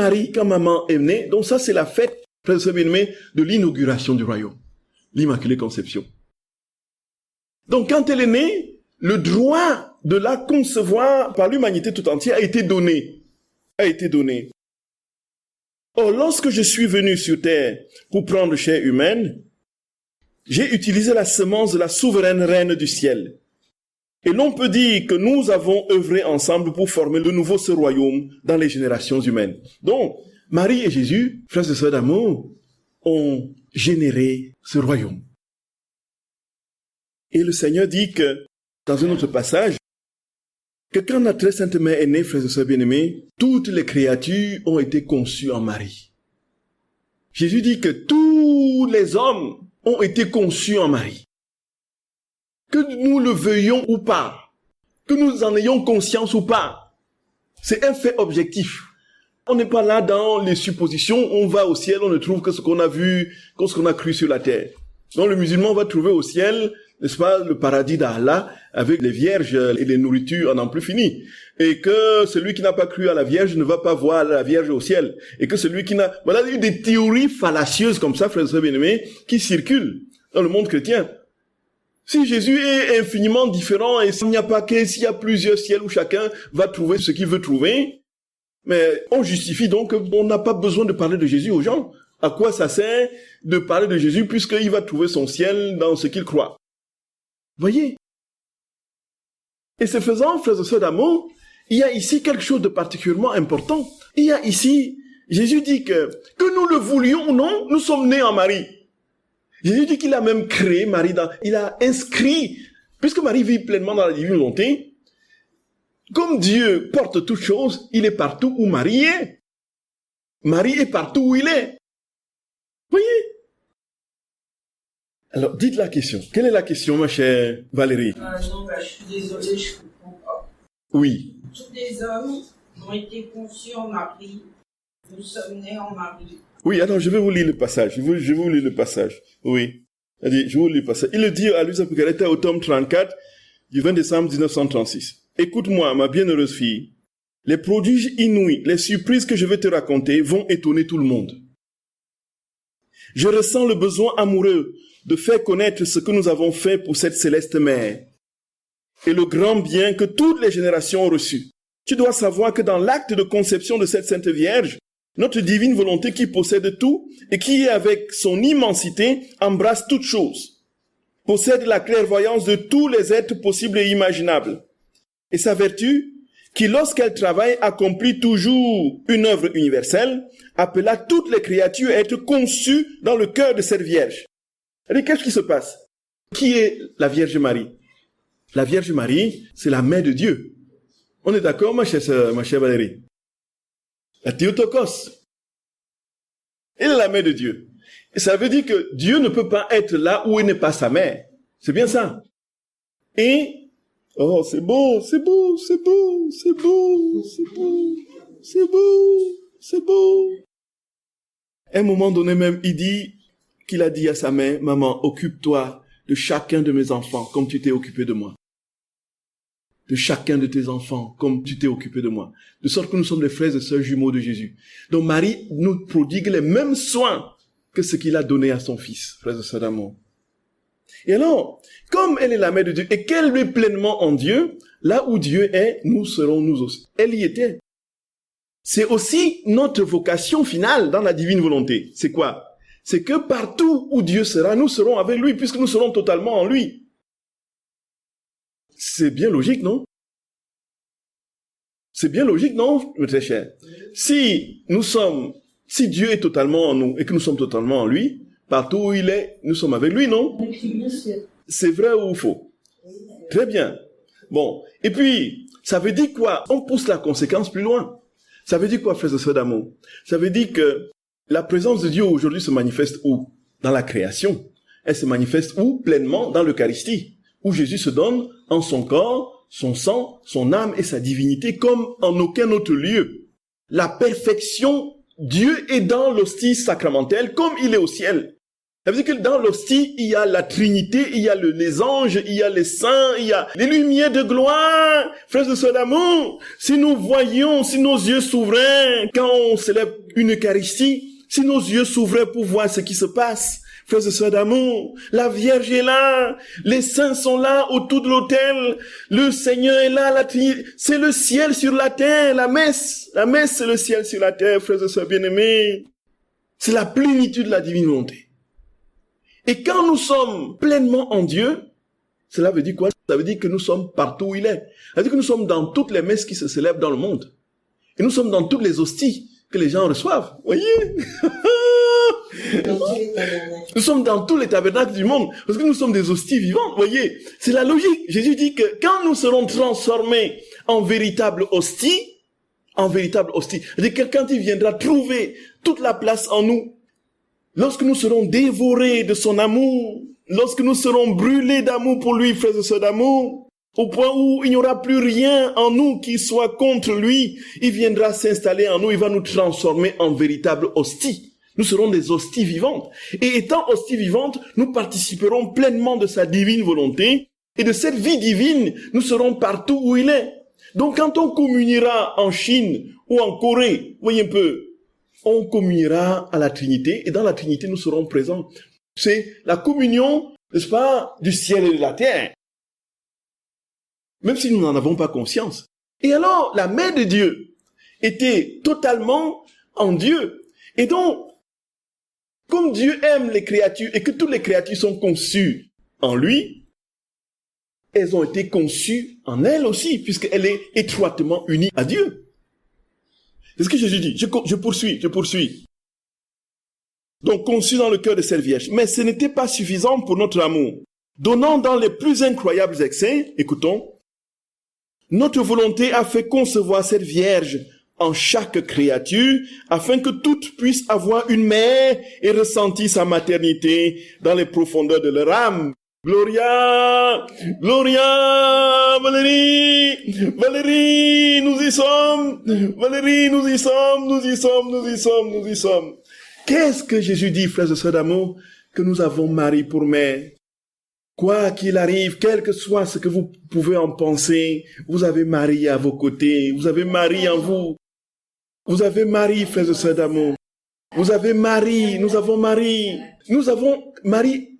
maman est née, donc ça c'est la fête, frères et sœurs bien-aimés, de l'inauguration du royaume. L'Immaculée Conception. Donc quand elle est née, le droit de la concevoir par l'humanité tout entière a été donné. Or, lorsque je suis venu sur terre pour prendre chair humaine, j'ai utilisé la semence de la souveraine reine du ciel. Et l'on peut dire que nous avons œuvré ensemble pour former de nouveau ce royaume dans les générations humaines. Donc, Marie et Jésus, frères et sœurs d'amour, ont généré ce royaume. Et le Seigneur dit que, dans un autre passage, que quand la très sainte mère est née, frères et sœurs bien-aimés, toutes les créatures ont été conçues en Marie. Jésus dit que tous les hommes ont été conçus en Marie. Que nous le veuillions ou pas, que nous en ayons conscience ou pas, c'est un fait objectif. On n'est pas là dans les suppositions, on va au ciel, on ne trouve que ce qu'on a vu, que ce qu'on a cru sur la terre. Donc le musulman va trouver au ciel, n'est-ce pas, le paradis d'Allah, avec les vierges et les nourritures à n'en plus fini. Et que celui qui n'a pas cru à la Vierge ne va pas voir la Vierge au ciel. Et que celui qui n'a... Voilà, il y a eu des théories fallacieuses comme ça, frères et sœurs bien-aimés, qui circulent dans le monde chrétien. Si Jésus est infiniment différent et s'il n'y a pas s'il y a plusieurs ciels où chacun va trouver ce qu'il veut trouver, mais on justifie donc qu'on n'a pas besoin de parler de Jésus aux gens. À quoi ça sert de parler de Jésus puisqu'il va trouver son ciel dans ce qu'il croit? Voyez? Et ce faisant, frères et sœurs d'amour, il y a ici quelque chose de particulièrement important. Il y a ici, Jésus dit que nous le voulions ou non, nous sommes nés en Marie. Jésus dit qu'il a même créé Marie, il a inscrit, puisque Marie vit pleinement dans la divine volonté, comme Dieu porte toutes choses, il est partout où Marie est. Marie est partout où il est. Voyez? Alors, dites la question. Quelle est la question, ma chère Valérie? Non, je suis désolée, je ne comprends pas. Oui. Tous les hommes ont été conçus en Marie. Nous sommes nés en Marie. Oui, attends, je vais vous lire le passage. Je vais vous lire le passage. Oui. Je vais vous lire le passage. Il le dit à Luisa Picaretta au tome 34 du 20 décembre 1936. Écoute-moi, ma bienheureuse fille. Les prodiges inouïs, les surprises que je vais te raconter vont étonner tout le monde. Je ressens le besoin amoureux de faire connaître ce que nous avons fait pour cette céleste mère et le grand bien que toutes les générations ont reçu. Tu dois savoir que dans l'acte de conception de cette Sainte Vierge, notre divine volonté qui possède tout et qui, avec son immensité, embrasse toutes choses, possède la clairvoyance de tous les êtres possibles et imaginables. Et sa vertu, qui lorsqu'elle travaille accomplit toujours une œuvre universelle, appela toutes les créatures à être conçues dans le cœur de cette Vierge. Et qu'est-ce qui se passe? Qui est la Vierge Marie? La Vierge Marie, c'est la mère de Dieu. On est d'accord, ma chère Valérie? La Théotokos. Elle est la mère de Dieu. Et ça veut dire que Dieu ne peut pas être là où il n'est pas sa mère. C'est bien ça. Et, oh, c'est beau, c'est beau, c'est beau, c'est beau, c'est beau, c'est beau, c'est beau. À un moment donné même, qu'il a dit à sa mère, maman, occupe-toi de chacun de mes enfants comme tu t'es occupé de moi. De chacun de tes enfants comme tu t'es occupé de moi. De sorte que nous sommes les frères et sœurs jumeaux de Jésus. Donc Marie nous prodigue les mêmes soins que ce qu'il a donné à son fils, frères et sœurs d'amour. Et alors, comme elle est la mère de Dieu et qu'elle est pleinement en Dieu, là où Dieu est, nous serons nous aussi. Elle y était. C'est aussi notre vocation finale dans la divine volonté. C'est quoi? C'est que partout où Dieu sera, nous serons avec lui puisque nous serons totalement en lui. C'est bien logique, non? C'est bien logique, non, mes très chers? Si Dieu est totalement en nous et que nous sommes totalement en lui, partout où il est, nous sommes avec lui, non? C'est vrai ou faux? Très bien. Bon. Et puis, ça veut dire quoi? On pousse la conséquence plus loin. Ça veut dire quoi, frères et sœurs d'amour? Ça veut dire que la présence de Dieu aujourd'hui se manifeste où? Dans la création. Elle se manifeste où? Pleinement dans l'Eucharistie, où Jésus se donne en son corps, son sang, son âme et sa divinité comme en aucun autre lieu. La perfection, Dieu est dans l'hostie sacramentelle comme il est au ciel. Ça veut dire que dans l'hostie, il y a la Trinité, il y a les anges, il y a les saints, il y a les lumières de gloire. Frères et sœurs d'amour, si nous voyions, si nos yeux s'ouvraient quand on célèbre une Eucharistie, si nos yeux s'ouvraient pour voir ce qui se passe, frères et sœurs d'amour, la Vierge est là, les saints sont là autour de l'autel, le Seigneur est là, c'est le ciel sur la terre, la messe c'est le ciel sur la terre, frères et sœurs bien-aimés. C'est la plénitude de la divine volonté. Et quand nous sommes pleinement en Dieu, cela veut dire quoi? Ça veut dire que nous sommes partout où il est. Ça veut dire que nous sommes dans toutes les messes qui se célèbrent dans le monde. Et nous sommes dans toutes les hosties que les gens reçoivent. Voyez? Nous sommes dans tous les tabernacles du monde, parce que nous sommes des hosties vivantes, voyez. C'est la logique. Jésus dit que quand nous serons transformés en véritable hostie, c'est-à-dire que quand il viendra trouver toute la place en nous, lorsque nous serons dévorés de son amour, lorsque nous serons brûlés d'amour pour lui, frères et sœurs d'amour, au point où il n'y aura plus rien en nous qui soit contre lui, il viendra s'installer en nous, il va nous transformer en véritable hostie. Nous serons des hosties vivantes. Et étant hosties vivantes, nous participerons pleinement de sa divine volonté. Et de cette vie divine, nous serons partout où il est. Donc quand on communiera en Chine ou en Corée, voyez un peu, on communiera à la Trinité. Et dans la Trinité, nous serons présents. C'est la communion, n'est-ce pas, du ciel et de la terre. Même si nous n'en avons pas conscience. Et alors, la mère de Dieu était totalement en Dieu. Et donc, comme Dieu aime les créatures et que toutes les créatures sont conçues en lui, elles ont été conçues en elle aussi, puisqu'elle est étroitement unie à Dieu. C'est ce que Jésus dit. Je poursuis. Donc, conçue dans le cœur de cette Vierge. Mais ce n'était pas suffisant pour notre amour. Donnant dans les plus incroyables excès, écoutons, notre volonté a fait concevoir cette Vierge en chaque créature, afin que toutes puissent avoir une mère et ressentir sa maternité dans les profondeurs de leur âme. Gloria, Gloria, Valérie, nous y sommes. Valérie, nous y sommes. Qu'est-ce que Jésus dit, frères et sœurs d'amour? Que nous avons Marie pour mère. Quoi qu'il arrive, quel que soit ce que vous pouvez en penser, vous avez Marie à vos côtés, vous avez Marie en vous. Vous avez Marie, frères et sœurs d'amour. Vous avez Marie, nous avons Marie. Nous avons Marie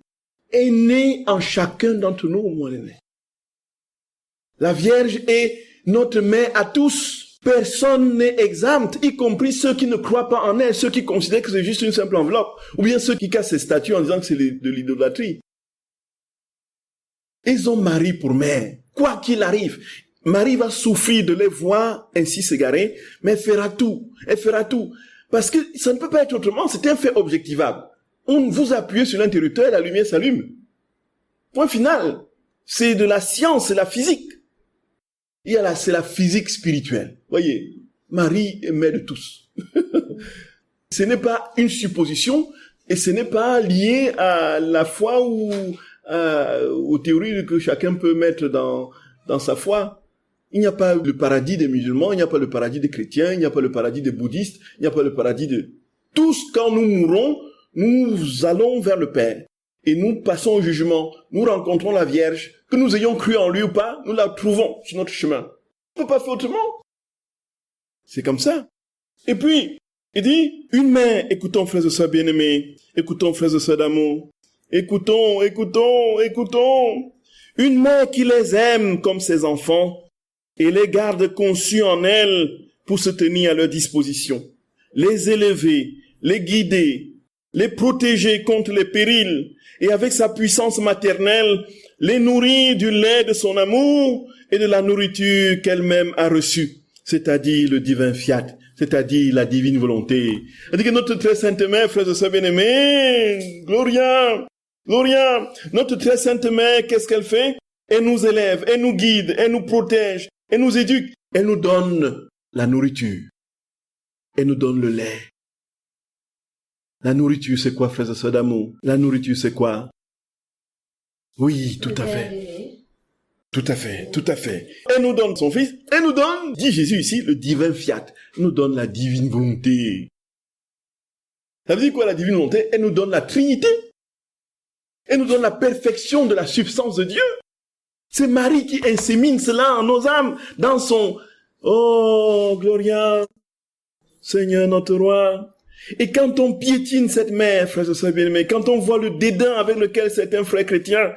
est né en chacun d'entre nous, mon aîné. La Vierge est notre mère à tous. Personne n'est exempt, y compris ceux qui ne croient pas en elle, ceux qui considèrent que c'est juste une simple enveloppe, ou bien ceux qui cassent ces statues en disant que c'est de l'idolâtrie. Ils ont Marie pour mère, quoi qu'il arrive. Marie va souffrir de les voir ainsi s'égarer, mais elle fera tout. Parce que ça ne peut pas être autrement, c'est un fait objectivable. On vous appuie sur l'interrupteur et la lumière s'allume. Point final. C'est de la science, c'est la physique. C'est la physique spirituelle. Voyez, Marie est mère de tous. Ce n'est pas une supposition et ce n'est pas lié à la foi ou aux théories que chacun peut mettre dans sa foi. Il n'y a pas le paradis des musulmans, il n'y a pas le paradis des chrétiens, il n'y a pas le paradis des bouddhistes, il n'y a pas le paradis de... Tous, quand nous mourrons, nous allons vers le Père. Et nous passons au jugement. Nous rencontrons la Vierge. Que nous ayons cru en lui ou pas, nous la trouvons sur notre chemin. On ne peut pas faire autrement. C'est comme ça. Et puis, il dit, une mère, écoutons frères et sœurs bien-aimés, écoutons frères et sœurs d'amour, écoutons. Une mère qui les aime comme ses enfants et les garde conçus en elle pour se tenir à leur disposition. Les élever, les guider, les protéger contre les périls et avec sa puissance maternelle, les nourrir du lait de son amour et de la nourriture qu'elle-même a reçue, c'est-à-dire le divin fiat, c'est-à-dire la divine volonté. C'est-à-dire que notre très sainte mère, frères et sœurs bien-aimés, Gloria, notre très sainte mère, qu'est-ce qu'elle fait? Elle nous élève, elle nous guide, elle nous protège, elle nous éduque, elle nous donne la nourriture, elle nous donne le lait. La nourriture, c'est quoi, frères et sœurs d'amour? La nourriture, c'est quoi? Oui, tout à fait. Tout à fait. Elle nous donne son Fils, elle nous donne, dit Jésus ici, le divin fiat. Elle nous donne la divine volonté. Ça veut dire quoi, la divine volonté? Elle nous donne la Trinité. Elle nous donne la perfection de la substance de Dieu. C'est Marie qui insémine cela en nos âmes, dans son... Oh, Gloria, Seigneur notre roi. Et quand on piétine cette mère, frères et sœurs bien-aimés, quand on voit le dédain avec lequel certains frères chrétiens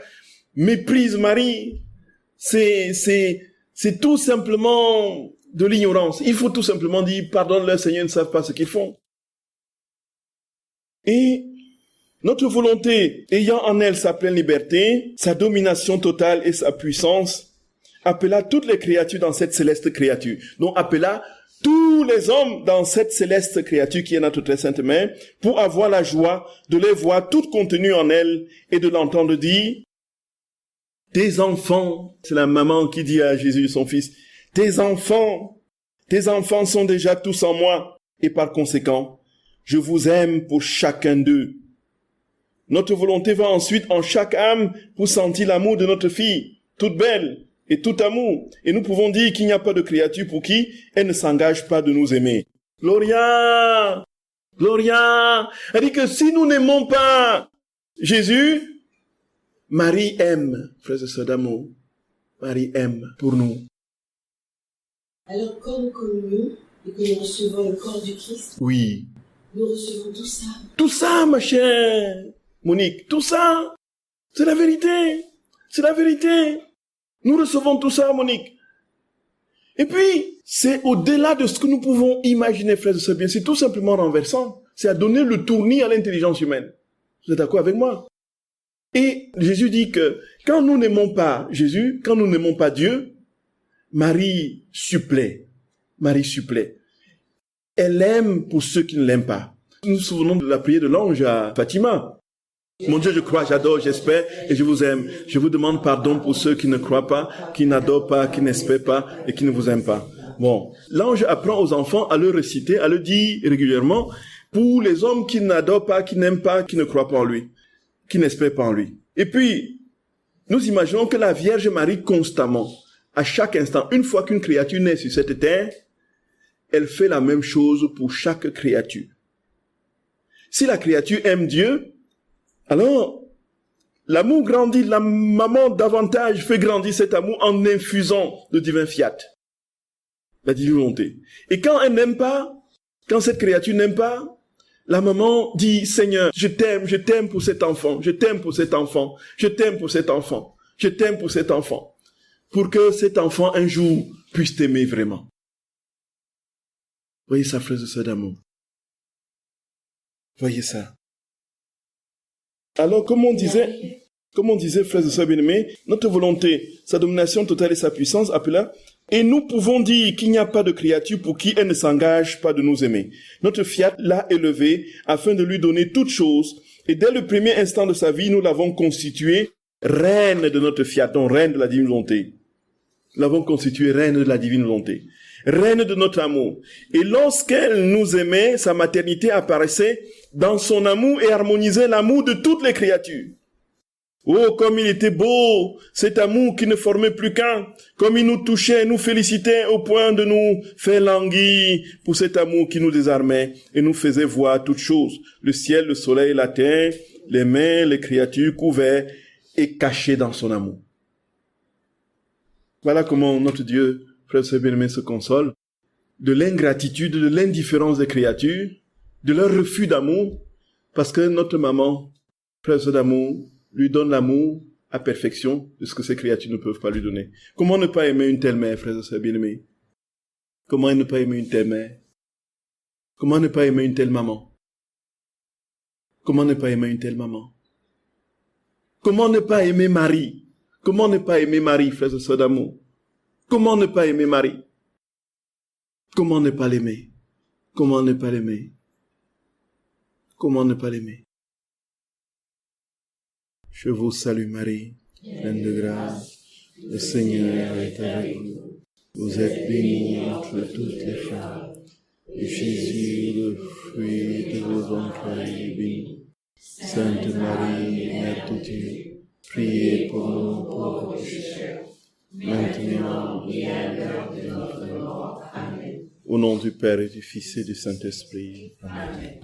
méprisent Marie, c'est tout simplement de l'ignorance. Il faut tout simplement dire, pardonne-leur, Seigneur, ils ne savent pas ce qu'ils font. Et notre volonté, ayant en elle sa pleine liberté, sa domination totale et sa puissance, appela toutes les créatures dans cette céleste créature. Donc appela tous les hommes dans cette céleste créature qui est notre très sainte mère, pour avoir la joie de les voir toutes contenues en elle et de l'entendre dire, tes enfants, c'est la maman qui dit à Jésus, son fils, tes enfants sont déjà tous en moi, et par conséquent, je vous aime pour chacun d'eux. Notre volonté va ensuite en chaque âme pour sentir l'amour de notre fille, toute belle, et tout amour. Et nous pouvons dire qu'il n'y a pas de créature pour qui elle ne s'engage pas de nous aimer. Gloria! Elle dit que si nous n'aimons pas Jésus, Marie aime, frères et sœurs d'amour. Marie aime pour nous. Alors, quand nous communions et que nous recevons le corps du Christ, oui, nous recevons tout ça. Tout ça, ma chère Monique, tout ça, c'est la vérité. Nous recevons tout ça, Monique. Et puis, c'est au-delà de ce que nous pouvons imaginer, frères et sœurs bien. C'est tout simplement renversant. C'est à donner le tournis à l'intelligence humaine. Vous êtes d'accord avec moi? Et Jésus dit que quand nous n'aimons pas Jésus, quand nous n'aimons pas Dieu, Marie supplée. Elle aime pour ceux qui ne l'aiment pas. Nous nous souvenons de la prière de l'ange à Fatima. Mon Dieu, je crois, j'adore, j'espère et je vous aime. Je vous demande pardon pour ceux qui ne croient pas, qui n'adorent pas, qui n'espèrent pas et qui ne vous aiment pas. Bon, l'ange apprend aux enfants à le réciter, à le dire régulièrement pour les hommes qui n'adorent pas, qui n'aiment pas, qui ne croient pas en lui, qui n'espèrent pas en lui. Et puis, nous imaginons que la Vierge Marie constamment, à chaque instant, une fois qu'une créature naît sur cette terre, elle fait la même chose pour chaque créature. Si la créature aime Dieu, alors, l'amour grandit, la maman davantage fait grandir cet amour en infusant le divin fiat, la divine volonté. Et quand elle n'aime pas, quand cette créature n'aime pas, La maman dit, Seigneur, je t'aime pour cet enfant, je t'aime pour cet enfant, je t'aime pour cet enfant, je t'aime pour cet enfant. Pour que cet enfant, un jour, puisse t'aimer vraiment. Voyez ça, frères et sœurs d'amour. Voyez ça. Alors, comme on disait, frères et sœurs bien-aimés, notre volonté, sa domination totale et sa puissance appela, et nous pouvons dire qu'il n'y a pas de créature pour qui elle ne s'engage pas de nous aimer. Notre fiat l'a élevé afin de lui donner toutes choses, et dès le premier instant de sa vie, nous l'avons constituée reine de notre fiat, donc reine de la divine volonté. Nous l'avons constituée reine de la divine volonté, reine de notre amour. Et lorsqu'elle nous aimait, sa maternité apparaissait dans son amour et harmonisait l'amour de toutes les créatures. Oh, comme il était beau, cet amour qui ne formait plus qu'un, comme il nous touchait, nous félicitait au point de nous faire languir pour cet amour qui nous désarmait et nous faisait voir toutes choses, le ciel, le soleil, la terre, les mains, les créatures couvertes et cachées dans son amour. Voilà comment notre Dieu, frères et sœurs bien-aimés, se console de l'ingratitude, de l'indifférence des créatures, de leur refus d'amour, parce que notre maman, frères et sœurs d'amour, lui donne l'amour à perfection de ce que ces créatures ne peuvent pas lui donner. Comment ne pas aimer une telle mère, frères et sœurs bien-aimés? Comment ne pas aimer une telle mère? Comment ne pas aimer une telle maman? Comment ne pas aimer une telle maman? Comment ne pas aimer Marie? Comment ne pas aimer Marie, frères et sœurs d'amour? Comment ne pas aimer Marie? Comment ne pas l'aimer? Comment ne pas l'aimer? Comment ne pas l'aimer? Je vous salue Marie, pleine de grâce, le Seigneur est avec vous. Vous êtes bénie entre toutes les femmes, et Jésus, le fruit de vos entrailles, est béni. Sainte Marie, Mère de Dieu, priez pour nous pauvres pécheurs, maintenant et à l'heure de notre mort. Amen. Au nom du Père et du Fils et du Saint-Esprit. Amen.